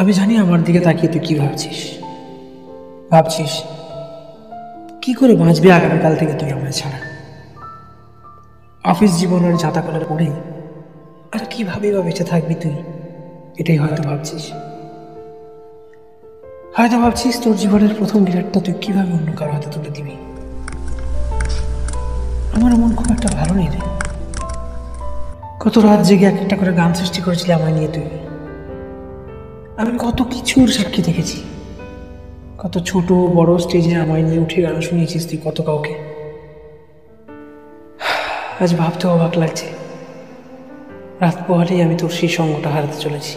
আমি জানি আমার দিকে তাকিয়ে তুই কি ভাবছিস কি করে বাঁচবি আগামীকাল থেকে তুই আমায় ছাড়া। অফিস জীবনের যাতা করার পরে আর কিভাবে বা বেঁচে থাকবি তুই, এটাই হয়তো ভাবছিস তোর জীবনের প্রথম ডিরেক্টটা তুই কিভাবে অন্য কারো হাতে তুলে দিবি। আমার মন খুব একটা ভালো নেই রে। কত রাত জেগে একটা করে গান সৃষ্টি করেছিলি আমায় নিয়ে তুই। আমি কত কিছুর সাক্ষী দেখেছি, কত ছোট বড় স্টেজে আমায় নিয়ে উঠে গান শুনিয়েছিস তুই কত কাউকে। আজ ভাবতে অবাক লাগছে, রাত পোহালেই আমি তোর সেই সঙ্গটা হারাতে চলেছি।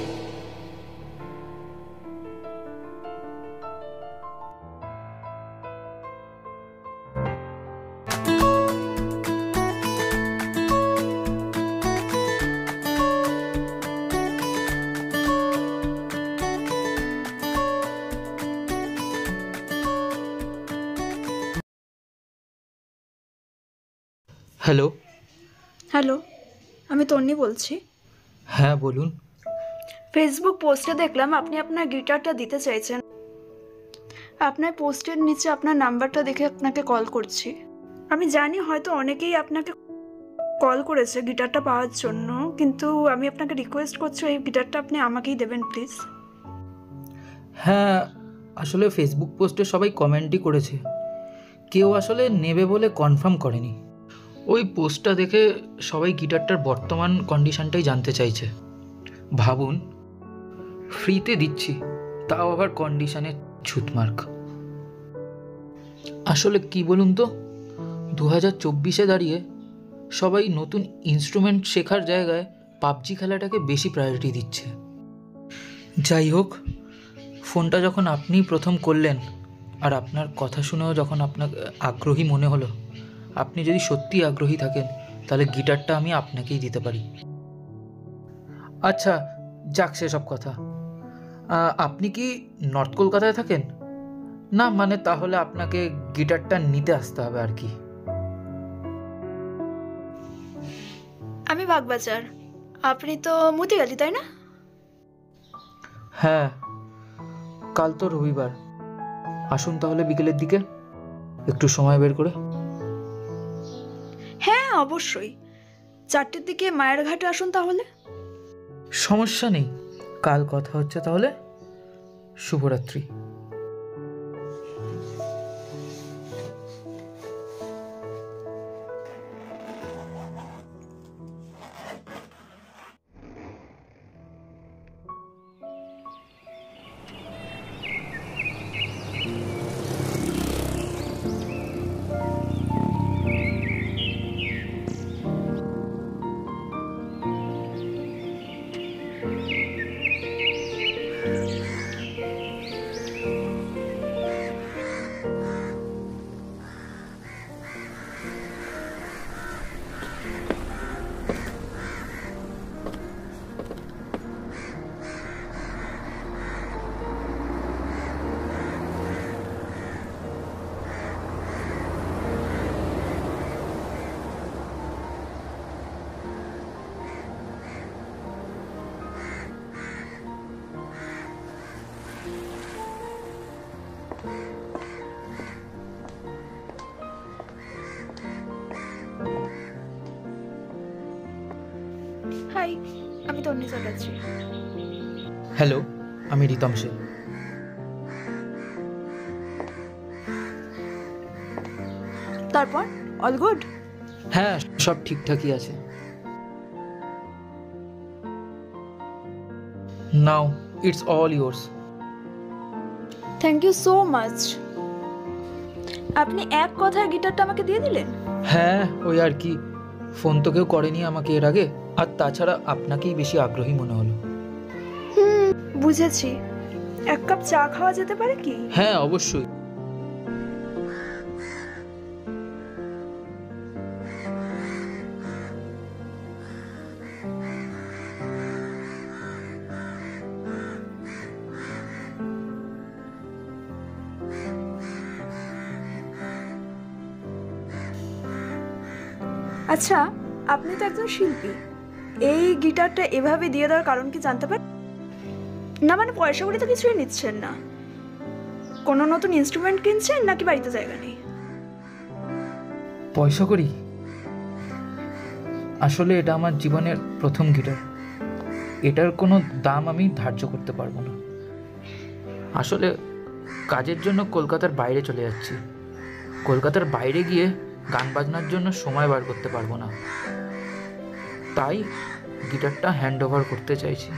হ্যালো। হ্যালো, আমি তন্নি বলছি। হ্যাঁ বলুন। ফেসবুক পোস্টে দেখলাম আপনি আপনার গিটারটা দিতে চাইছেন। আপনার পোস্টের নিচে আপনার নাম্বারটা দেখে আপনাকে কল করছি। আমি জানি হয়তো অনেকেই আপনাকে কল করেছে গিটারটা পাওয়ার জন্য, কিন্তু আমি আপনাকে রিকোয়েস্ট করছি এই গিটারটা আপনি আমাকেই দেবেন প্লিজ। হ্যাঁ, আসলে ফেসবুক পোস্টে সবাই কমেন্টই করেছে, কেউ আসলে নেবে বলে কনফার্ম করেনি। ওই পোস্টটা দেখে সবাই গিটারটার বর্তমান কন্ডিশনটাই জানতে চাইছে। ভাবুন, ফ্রিতে দিচ্ছি, তাও আবার কন্ডিশনের ছুঁতমার্ক। আসলে কি বলুন তো, 2024-এ দাঁড়িয়ে সবাই নতুন ইনস্ট্রুমেন্ট শেখার জায়গায় পাবজি খেলাটাকে বেশি প্রায়োরিটি দিচ্ছে। যাই হোক, ফোনটা যখন আপনি প্রথম করলেন আর আপনার কথা শুনেও যখন আপনাকে আগ্রহী মনে হলো, আপনি যদি সত্যি আগ্রহী থাকেন তাহলে গিটারটা আমি আপনাকেই দিতে পারি। আচ্ছা যাক সেসব কথা, আপনি কি নর্থ কলকাতায় থাকেন? না মানে তাহলে আপনাকে গিটারটা নিতে আসতে হবে আর কি। আমি বাগবাজার, আপনি তো মতিগালি তাই না? হ্যাঁ, কাল তো রবিবার, আসুন তাহলে বিকেলের দিকে একটু সময় বের করে। হ্যাঁ অবশ্যই, 4টের দিকে মায়ের ঘাটে আসুন তাহলে। সমস্যা নেই, কাল কথা হচ্ছে তাহলে। শুভরাত্রি। হাই, আমি তন্নি চ্যাটার্জি। হ্যালো, আমি রিতম সেন। তারপর অল গুড? হ্যাঁ, সব ঠিকঠাকই আছে। Now it's all yours. Thank you so much. আপনি এক কথায় গিটারটা আমাকে দিয়ে দিলেন? হ্যাঁ ওই আর কি, ফোন তো কেউ করেনি আমাকে এর আগে, আর তাছাড়া আপনাকেই বেশি আগ্রহী মনে হলো। বুঝেছি। 1 কাপ চা খাওয়া যেতে পারে কি? হ্যাঁ অবশ্যই। আচ্ছা, আপনি তো একজন শিল্পী, এই গিটারটা এভাবে দিয়ে দেওয়ার কারণ কি জানতে পারি? না মানে পয়সা করে তো কিছুই নিচ্ছেন না। কোনো নতুন ইনস্ট্রুমেন্ট কিনছেন নাকি বাড়িতে জায়গা নেই? পয়সা করি? আসলে এটা আমার জীবনের প্রথম গিটার। এটার কোনো দাম আমি ধার্য করতে পারবো না। আসলে কাজের জন্য কলকাতার বাইরে চলে যাচ্ছি। কলকাতার বাইরে গিয়ে গান বাজনার জন্য সময় বার করতে পারবো না, তাই গিটারটা হ্যান্ড ওভার করতে চাইছি।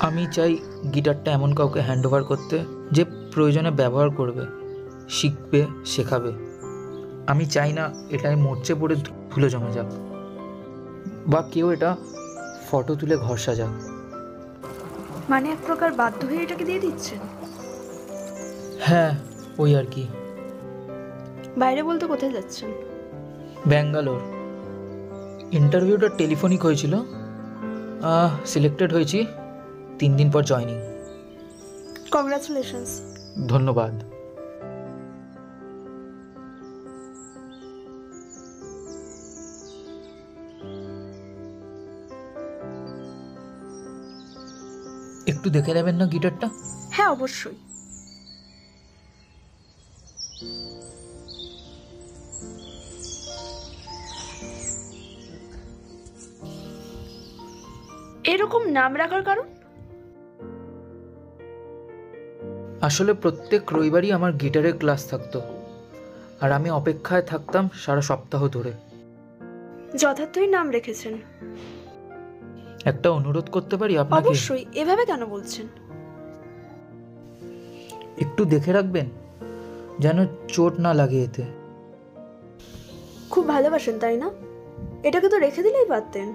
আমি চাই গিটারটা এমন কাউকে হ্যান্ড ওভার করতে যে প্রয়োজনে ব্যবহার করবে, শিখবে, শেখাবে। আমি চাই না এটায় মরচে পড়ে ধুলো জমে যাক, বা কেউ এটা ফটো তুলে ঘর সাজাক। মানে এক প্রকার বাধ্য হয়ে এটাকে দিয়ে দিচ্ছেন? হ্যাঁ, ওই আর কি। বাইরে বলতে কোথায় যাচ্ছেন? ব্যাঙ্গালোর। ইন্টারভিউটা টেলিফোনিক হয়েছিল, সিলেক্টেড হয়েছি। 3 দিন পর জয়নিং। কংগ্রাচুলেশনস। ধন্যবাদ। একটু দেখে নেবেন না গিটারটা? হ্যাঁ, অবশ্যই। এরকম নাম রাখার কারণ? আসলে প্রত্যেক রবিবারই আমার গিটারের ক্লাস থাকতো, আর আমি অপেক্ষায় থাকতাম সারা সপ্তাহ ধরে। যথার্থই নাম রেখেছেন। একটা অনুরোধ করতে পারি আপনাকে? অবশ্যই। এভাবে কেন বলছেন? একটু দেখে রাখবেন যেন চোট না লাগে এতে। খুব ভালোবাসেন তাই না? এটাকে তো রেখে দিলেই পারতেন।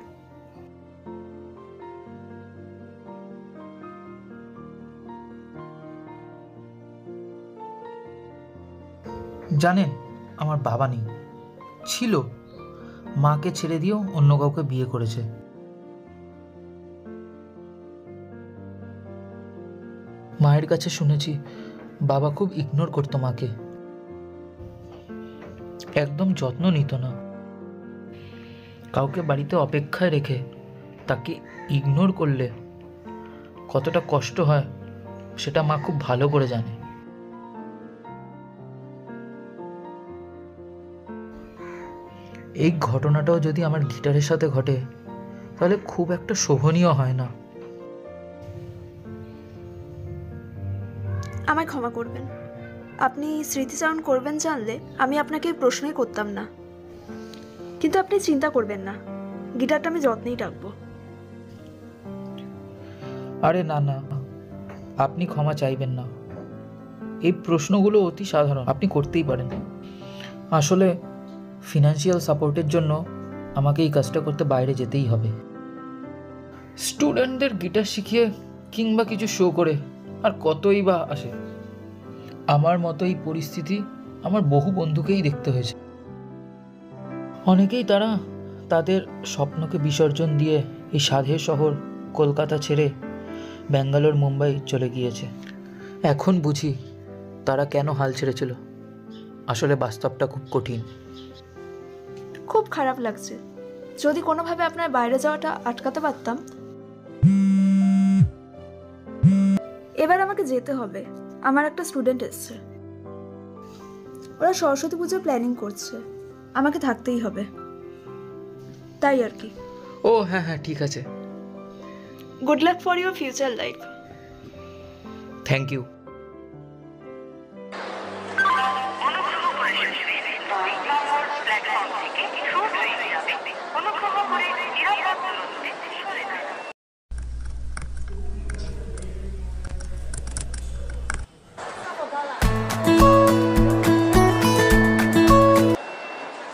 জানেন, আমার বাবা নেই, ছিল। মাকে ছেড়ে দিয়েও অন্য কাউকে বিয়ে করেছে। মায়ের কাছে শুনেছি বাবা খুব ইগনোর করতো মাকে, একদম যত্ন নিত না। কাউকে বাড়িতে অপেক্ষায় রেখে তাকে ইগনোর করলে কতটা কষ্ট হয় সেটা মা খুব ভালো করে জানে। এই ঘটনাটাও যদি আমার গিটারের সাথে ঘটে তাহলে খুব একটা শোভনীয় হয় না। আমায় ক্ষমা করবেন। আপনি স্মৃতিচারণ করবেন জানলে আমি আপনাকে এই প্রশ্নই করতাম না। কিন্তু আপনি চিন্তা করবেন না, গিটারটা আমি যত্নেই রাখবো। আরে না না, আপনি ক্ষমা চাইবেন না। এই প্রশ্নগুলো অতি সাধারণ, আপনি করতেই পারেন। আসলে ফিনান্সিয়াল সাপোর্টের জন্য আমাকে এই কাজটা করতে বাইরে যেতেই হবে। স্টুডেন্টদের গিটার শিখিয়ে কিংবা কিছু শো করে আর কতই বা আসে। আমার মতো এই পরিস্থিতি আমার বহু বন্ধুকেই দেখতে হয়েছে। অনেকেই তারা তাদের স্বপ্নকে বিসর্জন দিয়ে এই সাধের শহর কলকাতা ছেড়ে ব্যাঙ্গালোর, মুম্বাই চলে গিয়েছে। এখন বুঝি তারা কেন হাল ছেড়েছিল। আসলে বাস্তবটা খুব কঠিন। খুব খারাপ লাগছে। যদি কোনোভাবে আপনার বাইরে যাওয়াটা আটকাতে পারতাম। এবার আমাকে যেতে হবে, আমার একটা স্টুডেন্ট এসছে। ওরা সরস্বতী পুজোর প্ল্যানিং করছে, আমাকে থাকতেই হবে, তাই আর কি। ও হ্যাঁ হ্যাঁ, ঠিক আছে। Good luck for your future life. Thank you.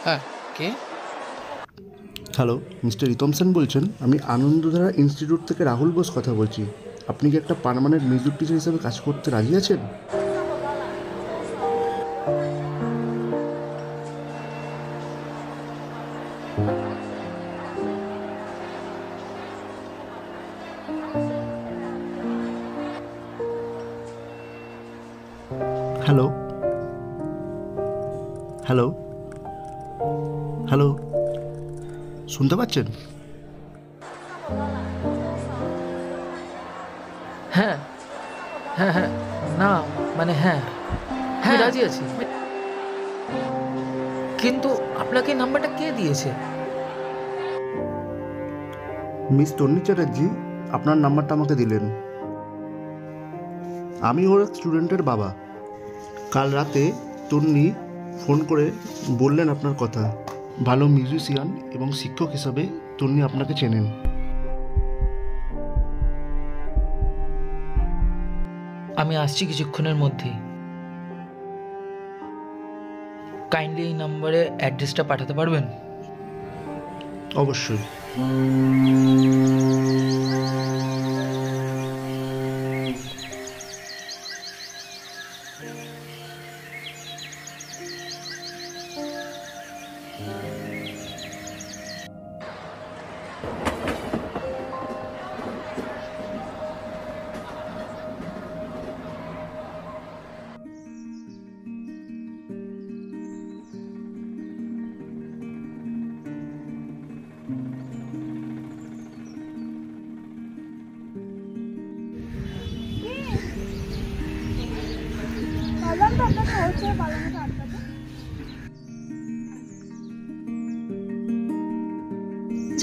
হ্যাঁ, কে? হ্যালো, মিস্টার রিতম সেন বলছেন? আমি আনন্দধারা ইনস্টিটিউট থেকে রাহুল বোস কথা বলছি। আপনি কি একটা পার্মানেন্ট মিউজিক টিচার হিসেবে কাজ করতে রাজি আছেন? হ্যালো হ্যালো হ্যালো, শুনতে পাচ্ছেন? হ্যাঁ হ্যাঁ হ্যাঁ, না মানে হ্যাঁ হ্যাঁ রাজি আছি, কিন্তু আপনাকে নাম্বারটা কে দিয়েছে? মিস তন্নি চ্যাটার্জি আপনার নাম্বারটা আমাকে দিলেন। আমি ওর স্টুডেন্টের বাবা। কাল রাতে তন্নি ফোন করে বললেন আপনার কথা। ভালো মিউজিশিয়ান এবং শিক্ষক হিসাবে তন্নি আপনাকে চেনেন। আমি আসছি কিছুক্ষণের মধ্যেই। কাইন্ডলি এই নাম্বারে অ্যাড্রেসটা পাঠাতে পারবেন? অবশ্যই।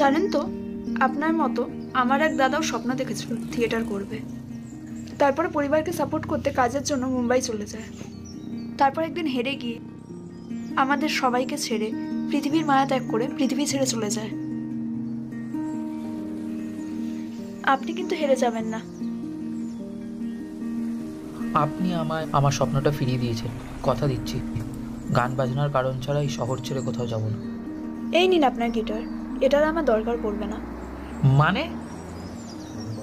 জানেন তো, আপনার মতো আমার এক দাদাও স্বপ্ন দেখেছিল থিয়েটার করবে। তারপরে পরিবারকে সাপোর্ট করতে কাজের জন্য মুম্বাই চলে যায়। তারপর একদিন হেরে গিয়ে আমাদের সবাইকে ছেড়ে পৃথিবীর মায়া ত্যাগ করে পৃথিবী ছেড়ে চলে যায়। আপনি কিন্তু হেরে যাবেন না। আপনি আমায় আমার স্বপ্নটা ফিরিয়ে দিয়েছেন, কথা দিচ্ছি গান বাজনার কারণ ছাড়া এই শহর ছেড়ে কোথাও যাব না। এই নিন আপনার গিটার, এটার আমার দরকার পড়বে না। মানে?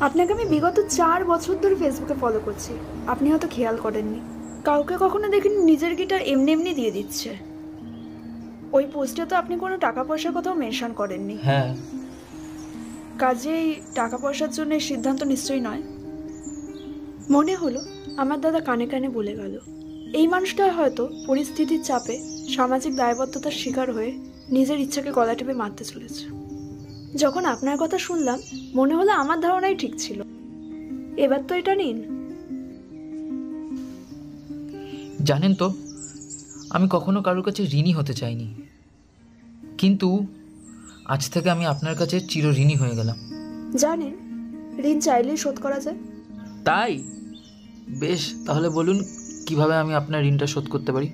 আপনাকে আমি বিগত 4 বছর ধরে ফেসবুকে ফলো করছি, আপনি হয়তো খেয়াল করেননি। কাউকে কখনো দেখিনি নিজের গিটার এমনি এমনি দিয়ে দিচ্ছে। ওই পোস্টে তো আপনি কোনো টাকা পয়সার কথাও মেনশন করেননি। হ্যাঁ, কাজেই টাকা পয়সার জন্য এই সিদ্ধান্ত নিশ্চয়ই নয়। মনে হলো আমার দাদা কানে কানে বলে গেল, এই মানুষটা হয়তো পরিস্থিতির চাপে সামাজিক দায়বদ্ধতার শিকার হয়ে নিজের ইচ্ছাকে গলা টিপে মারতে চলেছে। যখন আপনার কথা শুনলাম মনে হলো আমার ধারণাই ঠিক ছিল। এবার তো এটা নিন। জানেন তো আমি কখনো কারোর কাছে ঋণী হতে চাইনি, কিন্তু আজ থেকে আমি আপনার কাছে চির ঋণী হয়ে গেলাম। জানেন, ঋণ চাইলেই শোধ করা যায়। তাই বেশ, তাহলে বলুন কিভাবে আমি আপনার ঋণটা শোধ করতে পারি?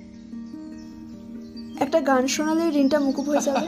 একটা গান শোনালে ঋণটা মুকুব হয়ে যাবে।